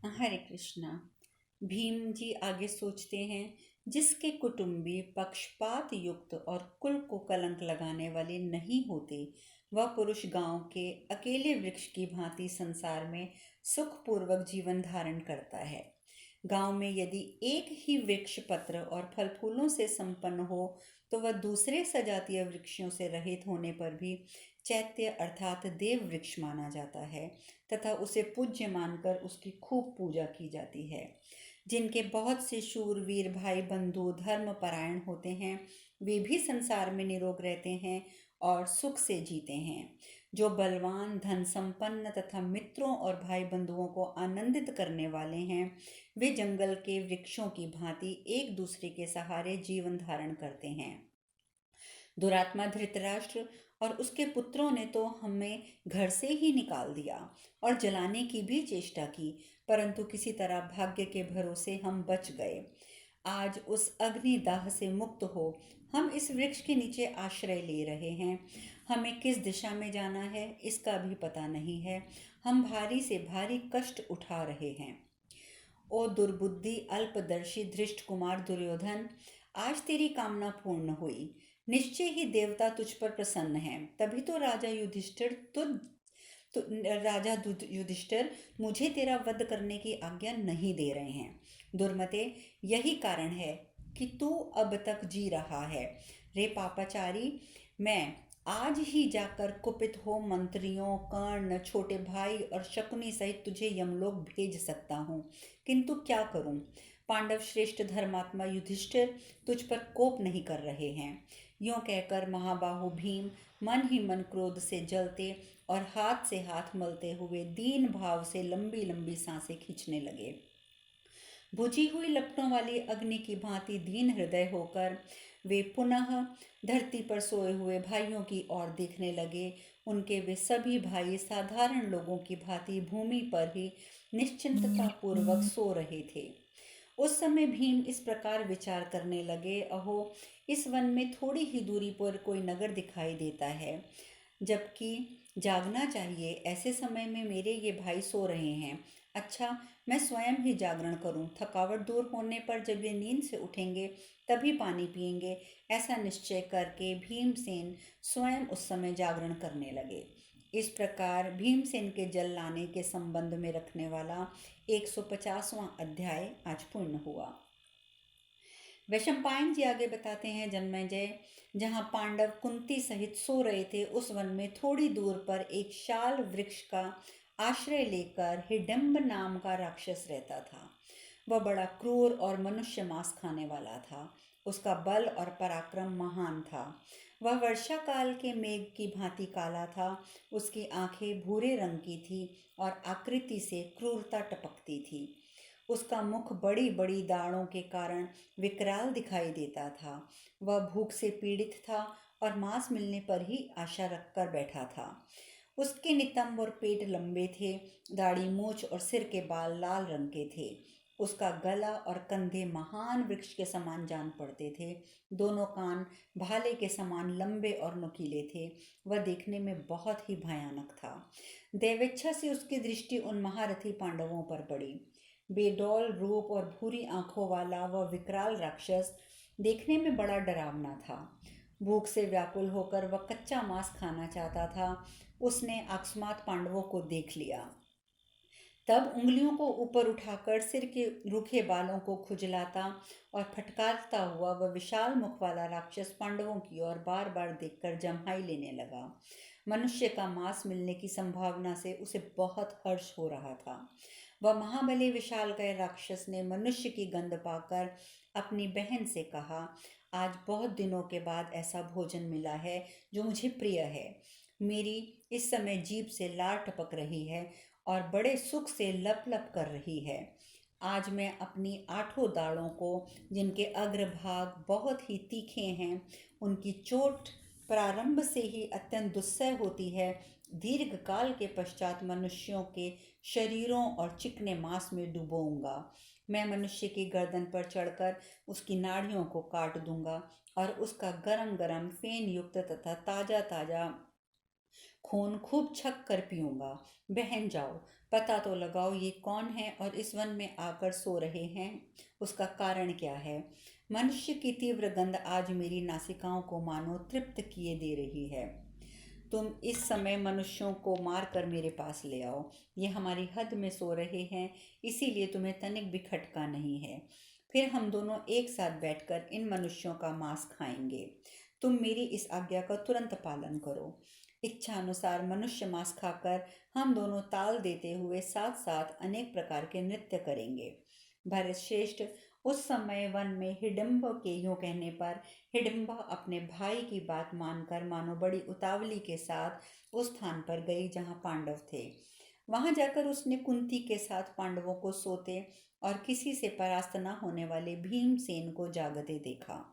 हरे कृष्णा। भीम जी आगे सोचते हैं, जिसके कुटुंबी पक्षपात युक्त और कुल को कलंक लगाने वाले नहीं होते, वह पुरुष गांव के अकेले वृक्ष की भांति संसार में सुखपूर्वक जीवन धारण करता है। गांव में यदि एक ही वृक्ष पत्र और फल फूलों से संपन्न हो, तो वह दूसरे सजातीय वृक्षों से रहित होने पर भी चैत्य अर्थात देव वृक्ष माना जाता है तथा उसे पूज्य मानकर उसकी खूब पूजा की जाती है। जिनके बहुत से शूरवीर भाई बंधु धर्म परायण होते हैं, वे भी संसार में निरोग रहते हैं और सुख से जीते हैं। जो बलवान धन संपन्न तथा मित्रों और भाई बंधुओं को आनंदित करने वाले हैं, वे जंगल के वृक्षों की भांति एक दूसरे के सहारे जीवन धारण करते हैं। दुरात्मा धृतराष्ट्र और उसके पुत्रों ने तो हमें घर से ही निकाल दिया और जलाने की भी चेष्टा की, परंतु किसी तरह भाग्य के भरोसे हम बच गए। आज उस अग्निदाह से मुक्त हो हम इस वृक्ष के नीचे आश्रय ले रहे हैं। हमें किस दिशा में जाना है इसका भी पता नहीं है। हम भारी से भारी कष्ट उठा रहे हैं। ओ दुर्बुद्धि अल्पदर्शी धृष्ट कुमार दुर्योधन, आज तेरी कामना पूर्ण हुई। निश्चय ही देवता तुझ पर प्रसन्न हैं। तभी तो राजा युधिष्ठिर मुझे तेरा वध करने की आज्ञा नहीं दे रहे हैं। दुर्मते, यही कारण है कि तू अब तक जी रहा है। रे पापाचारी, मैं आज ही जाकर कुपित हो मंत्रियों, कर्ण, छोटे भाई और शकुनी सहित तुझे यमलोक भेज सकता हूँ, किंतु क्या करूँ? पांडव श्रेष्ठ धर्मात्मा युधिष्ठिर तुझ पर कोप नहीं कर रहे हैं। यों कहकर महाबाहु भीम मन ही मन क्रोध से जलते और हाथ से हाथ मलते हुए दीन भाव से लंबी लंबी सांसें खींचने लगे। बुझी हुई लपटों वाली अग्नि की भांति दीन हृदय होकर वे पुनः धरती पर सोए हुए भाइयों की ओर देखने लगे। उनके वे सभी भाई साधारण लोगों की भांति भूमि पर ही निश्चिंतता पूर्वक सो रहे थे। उस समय भीम इस प्रकार विचार करने लगे, अहो, इस वन में थोड़ी ही दूरी पर कोई नगर दिखाई देता है, जबकि जागना चाहिए। ऐसे समय में मेरे ये भाई सो रहे हैं। अच्छा, मैं स्वयं ही जागरण करूं। थकावट दूर होने पर जब ये नींद से उठेंगे तभी पानी पिएंगे। ऐसा निश्चय करके भीमसेन स्वयं उस समय जागरण करने लगे। इस प्रकार भीमसेन के जल लाने के संबंध में रखने वाला 150वां अध्याय आज पूर्ण हुआ। वैशंपायन जी आगे बताते हैं, जन्मेजय, जहाँ पांडव कुंती सहित सो रहे थे, उस वन में थोड़ी दूर पर एक शाल वृक्ष का आश्रय लेकर हिडम्ब नाम का राक्षस रहता था। वह बड़ा क्रूर और मनुष्य मांस खाने वाला था। उसका बल और पराक्रम महान था। वह वर्षा काल के मेघ की भांति काला था। उसकी आंखें भूरे रंग की थी और आकृति से क्रूरता टपकती थी। उसका मुख बड़ी बड़ी दाढ़ों के कारण विकराल दिखाई देता था। वह भूख से पीड़ित था और मांस मिलने पर ही आशा रखकर बैठा था। उसके नितंब और पेट लंबे थे। दाढ़ी, मूछ और सिर के बाल लाल रंग के थे। उसका गला और कंधे महान वृक्ष के समान जान पड़ते थे। दोनों कान भाले के समान लंबे और नुकीले थे। वह देखने में बहुत ही भयानक था। देवेच्छा से उसकी दृष्टि उन महारथी पांडवों पर पड़ी। बेडौल रूप और भूरी आंखों वाला वह विकराल राक्षस देखने में बड़ा डरावना था। भूख से व्याकुल होकर वह कच्चा मांस खाना चाहता था। उसने अकस्मात पांडवों को देख लिया। तब उंगलियों को ऊपर उठाकर सिर के रूखे बालों को खुजलाता और फटकारता हुआ वह विशाल मुख वाला राक्षस पांडवों की ओर बार बार देखकर जम्हाई लेने लगा। मनुष्य का मांस मिलने की संभावना से उसे बहुत हर्ष हो रहा था। वह महाबली विशालकाय राक्षस ने मनुष्य की गंध पाकर अपनी बहन से कहा, आज बहुत दिनों के बाद ऐसा भोजन मिला है जो मुझे प्रिय है। मेरी इस समय जीभ से लार टपक रही है और बड़े सुख से लप लप कर रही है। आज मैं अपनी 8 दाढ़ों को, जिनके अग्रभाग बहुत ही तीखे हैं, उनकी चोट प्रारंभ से ही अत्यंत दुस्सह होती है, दीर्घ काल के पश्चात मनुष्यों के शरीरों और चिकने मांस में डुबोऊंगा। मैं मनुष्य की गर्दन पर चढ़कर उसकी नाड़ियों को काट दूंगा और उसका गरम गरम फेन युक्त तथा ताजा ताजा खून खूब छक कर पीऊंगा। बहन, जाओ, पता तो लगाओ ये कौन है और इस वन में आकर सो रहे हैं, उसका कारण क्या है। मनुष्य की तीव्र गंध आज मेरी नासिकाओं को मानो तृप्त किए दे रही है। तुम इस समय मनुष्यों को मार कर मेरे पास ले आओ। ये हमारी हद में सो रहे हैं, इसीलिए तुम्हें तनिक भी खटका नहीं है। फिर हम दोनों एक साथ बैठकर इन मनुष्यों का मांस खाएंगे। तुम मेरी इस आज्ञा का तुरंत पालन करो। इच्छा अनुसार मनुष्य मांस खाकर हम दोनों ताल देते हुए साथ साथ अनेक प्रकार के नृत्य करेंगे। भरत श्रेष्ठ, उस समय वन में हिडम्ब के यूं कहने पर हिडिंबा अपने भाई की बात मानकर मानो बड़ी उतावली के साथ उस स्थान पर गई जहाँ पांडव थे। वहां जाकर उसने कुंती के साथ पांडवों को सोते और किसी से परास्त न होने वाले भीमसेन को जागते देखा।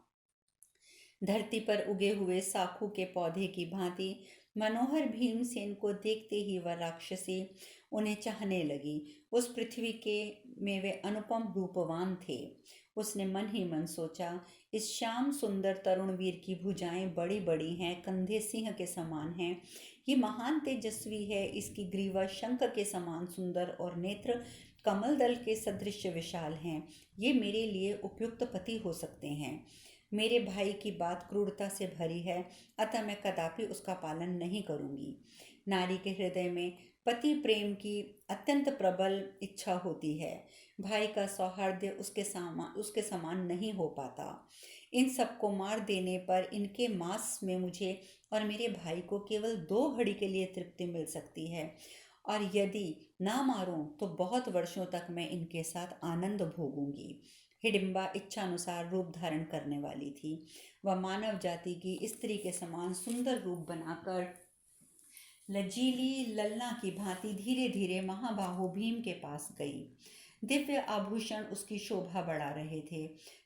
धरती पर उगे हुए साखू के पौधे की भांति मनोहर भीमसेन को देखते ही वह राक्षसी उन्हें चाहने लगी। उस पृथ्वी के में वे अनुपम रूपवान थे। उसने मन ही मन सोचा, इस श्याम सुंदर तरुण वीर की भुजाएं बड़ी बड़ी हैं, कंधे सिंह के समान हैं। ये महान तेजस्वी है, इसकी ग्रीवा शंख के समान सुंदर और नेत्र कमल दल के सदृश विशाल हैं। ये मेरे लिए उपयुक्त पति हो सकते हैं। मेरे भाई की बात क्रूरता से भरी है, अतः मैं कदापि उसका पालन नहीं करूंगी। नारी के हृदय में पति प्रेम की अत्यंत प्रबल इच्छा होती है। भाई का सौहार्द उसके समान नहीं हो पाता। इन सबको मार देने पर इनके मांस में मुझे और मेरे भाई को केवल 2 घड़ी के लिए तृप्ति मिल सकती है, और यदि ना मारूं तो बहुत वर्षों तक मैं इनके साथ आनंद भोगूंगी। हिडिंबा इच्छानुसार रूप धारण करने वाली थी। वह मानव जाति की स्त्री के समान सुंदर रूप बनाकर लजीली ललना की भांति धीरे धीरे महाबाहु भीम के पास गई। दिव्य आभूषण उसकी शोभा बढ़ा रहे थे।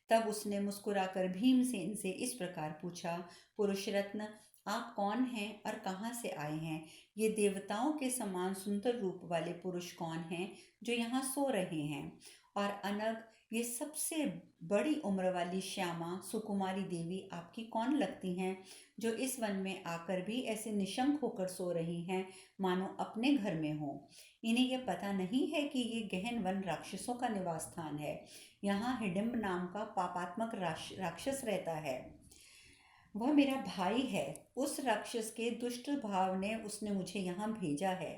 तब उसने मुस्कुराकर भीमसेन से इस प्रकार पूछा, पुरुष रत्न, आप कौन हैं और कहाँ से आए हैं? ये देवताओं के समान सुंदर रूप वाले पुरुष कौन हैं जो यहाँ सो रहे हैं? और अनग, ये सबसे बड़ी उम्र वाली श्यामा सुकुमारी देवी आपकी कौन लगती हैं, जो इस वन में आकर भी ऐसे निशंक होकर सो रही हैं, मानो अपने घर में हो। इन्हें यह पता नहीं है कि ये गहन वन राक्षसों का निवास स्थान है। यहाँ हिडिंब नाम का पापात्मक राक्षस रहता है। वह मेरा भाई है। उस राक्षस के दुष्ट भाव ने उसने मुझे यहाँ भेजा है।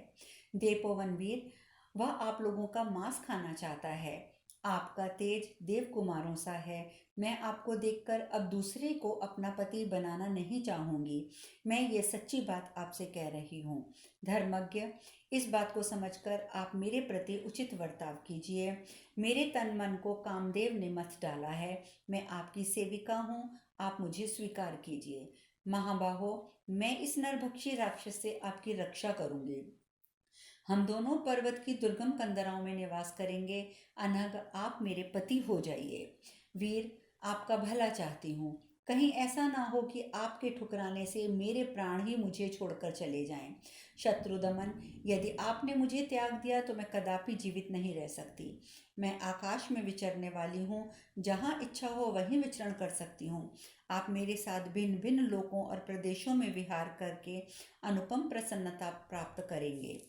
देवपवन वीर, वह आप लोगों का मांस खाना चाहता है। आपका तेज देव कुमारों सा है। मैं आपको देखकर अब दूसरे को अपना पति बनाना नहीं चाहूंगी। मैं ये सच्ची बात आपसे कह रही हूँ। धर्मज्ञ, इस बात को समझकर आप मेरे प्रति उचित बर्ताव कीजिए। मेरे तन मन को कामदेव ने मथ डाला है। मैं आपकी सेविका हूँ, आप मुझे स्वीकार कीजिए। महाबाहो, मैं इस नरभक्षी राक्षस से आपकी रक्षा करूंगी। हम दोनों पर्वत की दुर्गम कंदराओं में निवास करेंगे। अनग, आप मेरे पति हो जाइए। वीर, आपका भला चाहती हूँ। कहीं ऐसा ना हो कि आपके ठुकराने से मेरे प्राण ही मुझे छोड़कर चले जाएं। शत्रुदमन, यदि आपने मुझे त्याग दिया तो मैं कदापि जीवित नहीं रह सकती। मैं आकाश में विचरने वाली हूँ, जहाँ इच्छा हो वहीं विचरण कर सकती हूँ। आप मेरे साथ भिन्न भिन्न लोकों और प्रदेशों में विहार करके अनुपम प्रसन्नता प्राप्त करेंगे।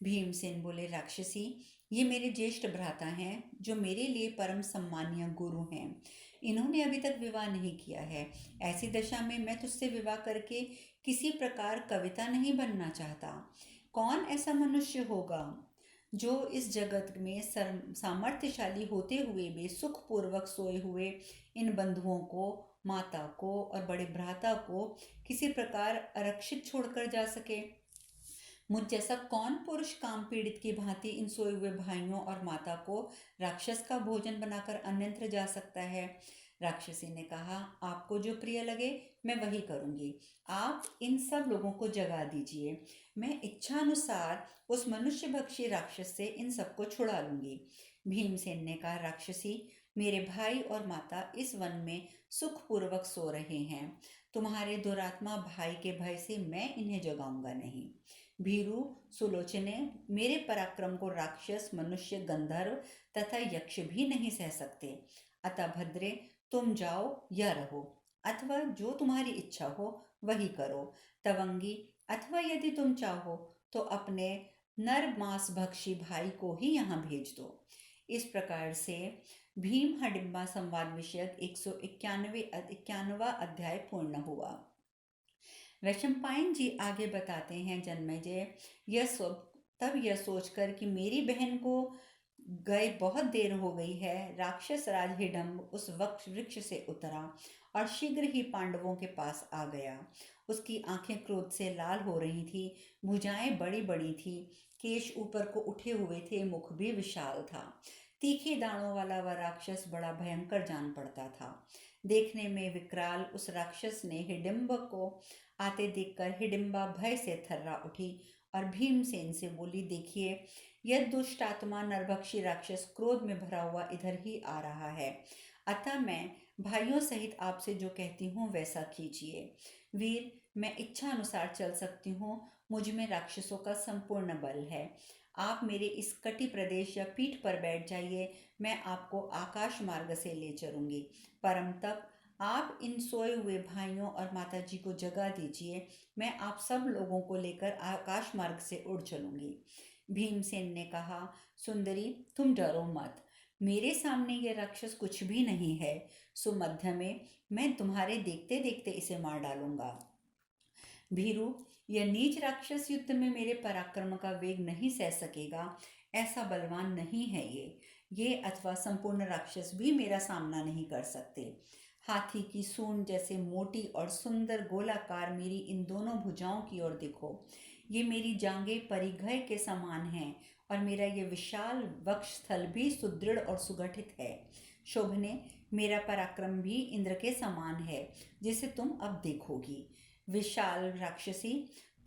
भीमसेन बोले, राक्षसी, ये मेरे ज्येष्ठ भ्राता हैं, जो मेरे लिए परम सम्मानीय गुरु हैं। इन्होंने अभी तक विवाह नहीं किया है। ऐसी दशा में मैं तुझसे विवाह करके किसी प्रकार कविता नहीं बनना चाहता। कौन ऐसा मनुष्य होगा जो इस जगत में सामर्थ्यशाली होते हुए भी सुखपूर्वक सोए हुए इन बंधुओं को, माता को और बड़े भ्राता को किसी प्रकार आरक्षित छोड़कर जा सके? मुझ जैसा कौन पुरुष काम पीड़ित की भांति इन सोए हुए भाइयों और माता को राक्षस का भोजन बनाकर अन्यत्र जा सकता है? राक्षसी ने कहा, आपको जो प्रिय लगे मैं वही करूंगी। आप इन सब लोगों को जगा दीजिए। मैं इच्छानुसार उस मनुष्य भक्षी राक्षस से इन सबको छुड़ा लूंगी। भीमसेन ने कहा, राक्षसी, मेरे भाई और माता इस वन में सुखपूर्वक सो रहे हैं। तुम्हारे दुरात्मा भाई के भय से मैं इन्हें जगाऊंगा नहीं। भीरु, सुलोचने, मेरे पराक्रम को राक्षस, मनुष्य, गंधर्व तथा यक्ष भी नहीं सह सकते। अतः भद्रे, तुम जाओ या रहो, अथवा जो तुम्हारी इच्छा हो वही करो। तवंगी, अथवा यदि तुम चाहो तो अपने नर मांस भक्षी भाई को ही यहाँ भेज दो। इस प्रकार से भीम हडिम्बा संवाद विषयक 191वां अध्याय पूर्ण हुआ। वैशंपायन जी आगे बताते हैं, जन्मेजय तब यह सोचकर कि मेरी बहन को गए बहुत देर हो गई है, राक्षस राज हिडम्ब उस वृक्ष से उतरा और शीघ्र ही पांडवों के पास आ गया। उसकी आंखें क्रोध से लाल हो रही थी, भुजाएं बड़ी बड़ी थी, केश ऊपर को उठे हुए थे, मुख भी विशाल था। तीखे दांतों वाला वह राक्षस बड़ा भयंकर जान पड़ता था। देखने में विकराल उस राक्षस ने हिडिंब को आते देखकर हिडिंबा भय से थर्रा उठी और भीमसेन से बोली, देखिए यह दुष्ट आत्मा नरभक्षी राक्षस क्रोध में भरा हुआ इधर ही आ रहा है। अतः मैं भाइयों सहित आपसे जो कहती हूँ वैसा कीजिए। वीर, मैं इच्छा अनुसार चल सकती हूँ, मुझ में राक्षसों का संपूर्ण बल है। आप मेरे इस कटी प्रदेश या पीठ पर बैठ जाइए, मैं आपको आकाश मार्ग से ले चलूंगी। परम तप आप इन सोए हुए भाइयों और माताजी को जगा दीजिए, मैं आप सब लोगों को लेकर आकाश मार्ग से उड़ चलूंगी। भीमसेन ने कहा, सुंदरी तुम डरो मत, मेरे सामने ये राक्षस कुछ भी नहीं है। सुमध्य में मैं तुम्हारे देखते देखते इसे मार डालूंगा। भीरू, यह नीच राक्षस युद्ध में मेरे पराक्रम का वेग नहीं सह सकेगा, ऐसा बलवान नहीं है ये अथवा संपूर्ण राक्षस भी मेरा सामना नहीं कर सकते। हाथी की सूंड जैसे मोटी और सुंदर गोलाकार मेरी इन दोनों भुजाओं की ओर देखो। ये मेरी जांघें परिघ के समान हैं और मेरा ये विशाल वक्षस्थल भी सुदृढ़ और सुगठित है। शोभने, मेरा पराक्रम भी इंद्र के समान है, जिसे तुम अब देखोगी। विशाल राक्षसी,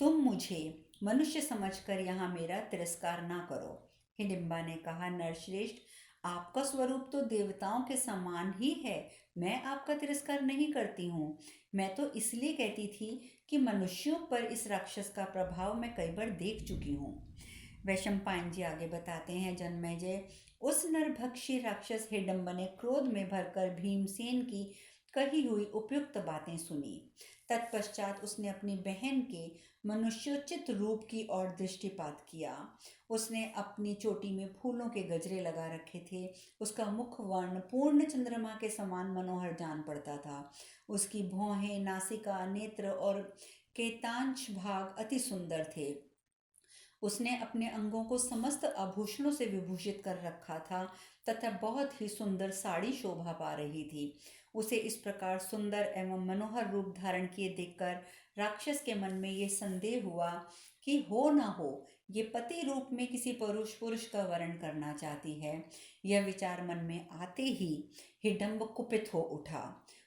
तुम मुझे मनुष्य समझकर यहाँ मेरा तिरस्कार ना करो। हिडिंबा ने कहा, नरश्रेष्ठ, आपका स्वरूप तो देवताओं के समान ही है, मैं आपका तिरस्कार नहीं करती हूँ। मैं तो इसलिए कहती थी कि मनुष्यों पर इस राक्षस का प्रभाव मैं कई बार देख चुकी हूँ। वैशंपायन जी आगे बताते हैं, जन्मेजय, उस नरभक्षी राक्षस हिडिंब ने क्रोध में भरकर भीमसेन की कही हुई उपयुक्त बातें सुनी। तत्पश्चात उसने अपनी बहन के मनुष्योचित रूप की ओर दृष्टिपात किया। उसने अपनी चोटी में फूलों के गजरे लगा रखे थे। उसका मुख वर्ण पूर्ण चंद्रमा के समान मनोहर जान पड़ता था। उसकी भौहें, नासिका, नेत्र और केतांश भाग अति सुंदर थे। उसने अपने अंगों को समस्त आभूषणों से विभूषित कर रखा था तथा बहुत ही सुंदर साड़ी शोभा पा रही थी। उसे इस प्रकार सुंदर एवं मनोहर रूप धारण किए देखकर राक्षस के मन में ये संदेह हुआ कि हो न हो ये पति रूप में किसी पुरुष का वर्ण करना चाहती है। यह विचार मन में आते ही हिडिंब कुपित हो उठा।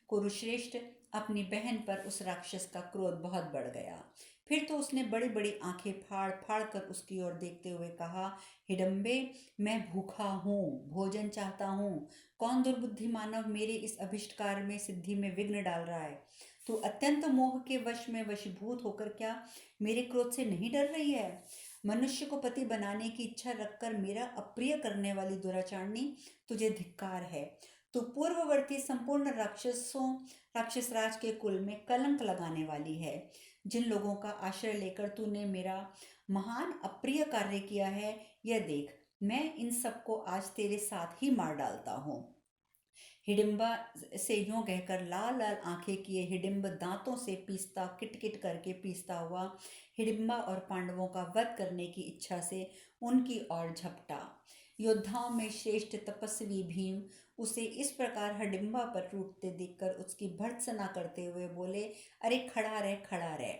कुरुश्रेष्ठ, अपनी बहन पर उस राक्षस का क्रोध बहुत बढ़ गया। फिर तो उसने बड़ी बड़ी आंखें फाड़ फाड़ कर उसकी ओर देखते हुए कहा, हिडम्बे, मैं भूखा हूँ, भोजन चाहता हूँ। कौन दुर्बुद्धि मानव मेरे इस अभिष्ट कार्य में सिद्धि में विघ्न डाल रहा है? तू अत्यंत मोह के वश में वशीभूत होकर क्या मेरे क्रोध से नहीं डर रही है? मनुष्य को पति बनाने की इच्छा रखकर मेरा अप्रिय करने वाली दुराचारणी, तुझे धिक्कार है। तू पूर्ववर्ती संपूर्ण राक्षस राज के कुल में कलंक लगाने वाली है। जिन लोगों का आश्रय लेकर तूने मेरा महान अप्रिय कार्य किया है, यह देख, मैं इन सबको आज तेरे साथ ही मार डालता हूँ। हिडिंबा से यूं कहकर लाल लाल आंखें किए हिडिंब दांतों से पीसता, किटकिट करके पीसता हुआ हिडिंबा और पांडवों का वध करने की इच्छा से उनकी ओर झपटा। योद्धाओं में श्रेष्ठ तपस्वी भीम उसे इस प्रकार हिडिंबा पर टूटते देखकर उसकी भर्त्सना करते हुए बोले, अरे खड़ा रह, खड़ा रह।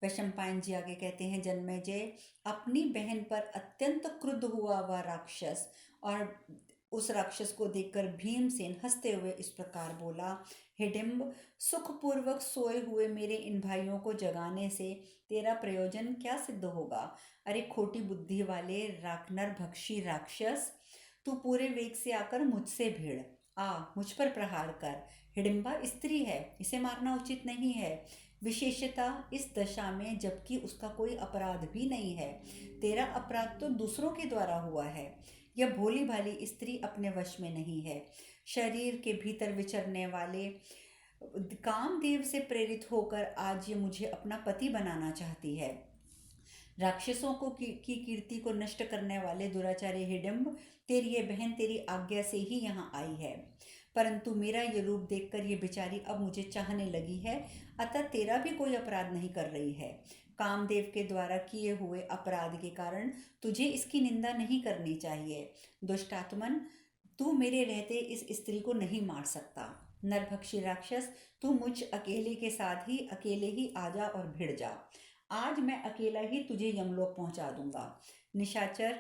वैशंपायन जी आगे कहते हैं, जन्मेजय, अपनी बहन पर अत्यंत क्रुद्ध हुआ वह राक्षस और उस राक्षस को देखकर भीमसेन हंसते हुए इस प्रकार बोला, हिडिंब, सुखपूर्वक सोए हुए मेरे इन भाइयों को जगाने से तेरा प्रयोजन क्या सिद्ध होगा? अरे खोटी बुद्धि वाले राकनर भक्षी राक्षस, तू पूरे वेग से आकर मुझसे भिड़ आ, मुझ पर प्रहार कर। हिडिंबा स्त्री है, इसे मारना उचित नहीं है, विशेषता इस दशा में जबकि उसका कोई अपराध भी नहीं है। तेरा अपराध तो दूसरों के द्वारा हुआ है। यह भोली भाली स्त्री अपने वश में नहीं है। शरीर के भीतर विचरने वाले कामदेव से प्रेरित होकर आज ये मुझे अपना पति बनाना चाहती है। राक्षसों की कीर्ति को नष्ट करने वाले दुराचारी हिडिंब, तेरी ये बहन तेरी आज्ञा से ही यहाँ आई है, परंतु मेरा ये रूप देखकर ये बेचारी अब मुझे चाहने लगी है, अतः तेरा भी कोई अपराध नहीं कर रही है। कामदेव के द्वारा किए हुए अपराध के कारण तुझे इसकी निंदा नहीं करनी चाहिए। दुष्टात्मन, तू मेरे रहते इस स्त्री को नहीं मार सकता। नरभक्षी राक्षस, तू मुझ अकेले के साथ ही अकेले ही आजा और भिड़ जा। आज मैं अकेला ही तुझे यमलोक पहुंचा दूंगा। निशाचर,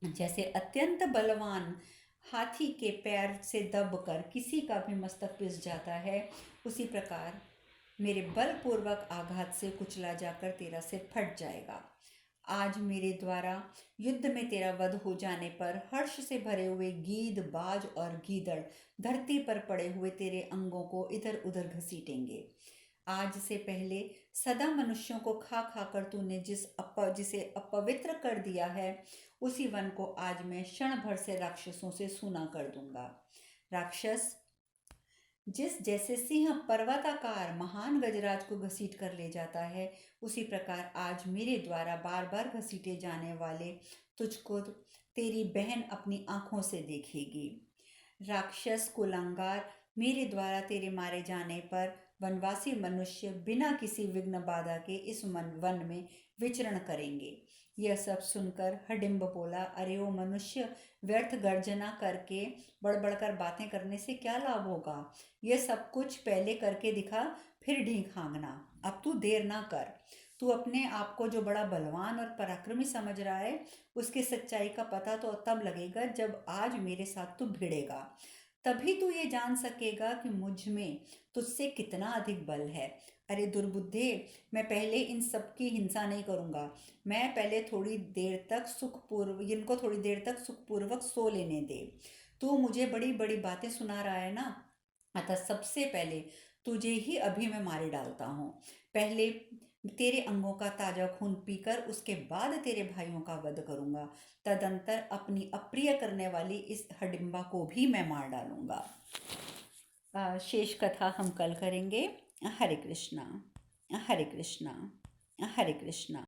जैसे अत्यंत बलवान हाथी के पैर से दबकर किसी का भी मस्तक पिस जाता है, उसी प्रकार मेरे बलपूर्वक आघात से कुचला जाकर तेरा सिर फट जाएगा। आज मेरे द्वारा युद्ध में तेरा वध हो जाने पर हर्ष से भरे हुए गीद, बाज और गीदड़ धरती पर पड़े हुए तेरे अंगों को इधर उधर घसीटेंगे। आज से पहले सदा मनुष्यों को खा खाकर तूने जिसे अपवित्र कर दिया है, उसी वन को आज मैं क्षण भर से राक्षसों से सूना कर दूंगा। राक्षस, जिस जैसे सिंह पर्वताकार महान गजराज को घसीट कर ले जाता है, उसी प्रकार आज मेरे द्वारा बार बार घसीटे जाने वाले तुझको तेरी बहन अपनी आंखों से देखेगी। राक्षस कुलंगार, मेरे द्वारा तेरे मारे जाने पर वनवासी मनुष्य बिना किसी विघ्न बाधा के इस वन में विचरण करेंगे। यह सब सुनकर हिडिंब बोला, अरे ओ मनुष्य, व्यर्थ गर्जना करके बड़बड़कर बातें करने से क्या लाभ होगा। यह सब कुछ पहले करके दिखा, फिर ढींक हाँकना। अब तू देर ना कर। तू अपने आप को जो बड़ा बलवान और पराक्रमी समझ रहा है, उसकी सच्चाई का पता तो तब लगेगा जब आज मेरे साथ तू भिड़ेगा। तभी तू ये जान सकेगा कि मुझ में तुझसे कितना अधिक बल है। अरे दुर्बुद्धे, मैं पहले इन सब की हिंसा नहीं करूँगा। मैं पहले थोड़ी देर तक इनको थोड़ी देर तक सुखपूर्वक सो लेने दे। तू मुझे बड़ी बड़ी बातें सुना रहा है ना, अतः सबसे पहले तुझे ही अभी मैं मारे डालता हूँ। पहले तेरे अंगों का ताजा खून पीकर उसके बाद तेरे भाइयों का वध करूंगा। तदंतर अपनी अप्रिय करने वाली इस हडिम्बा को भी मैं मार डालूंगा। शेष कथा हम कल करेंगे। हरे कृष्णा, हरे कृष्णा, हरे कृष्णा।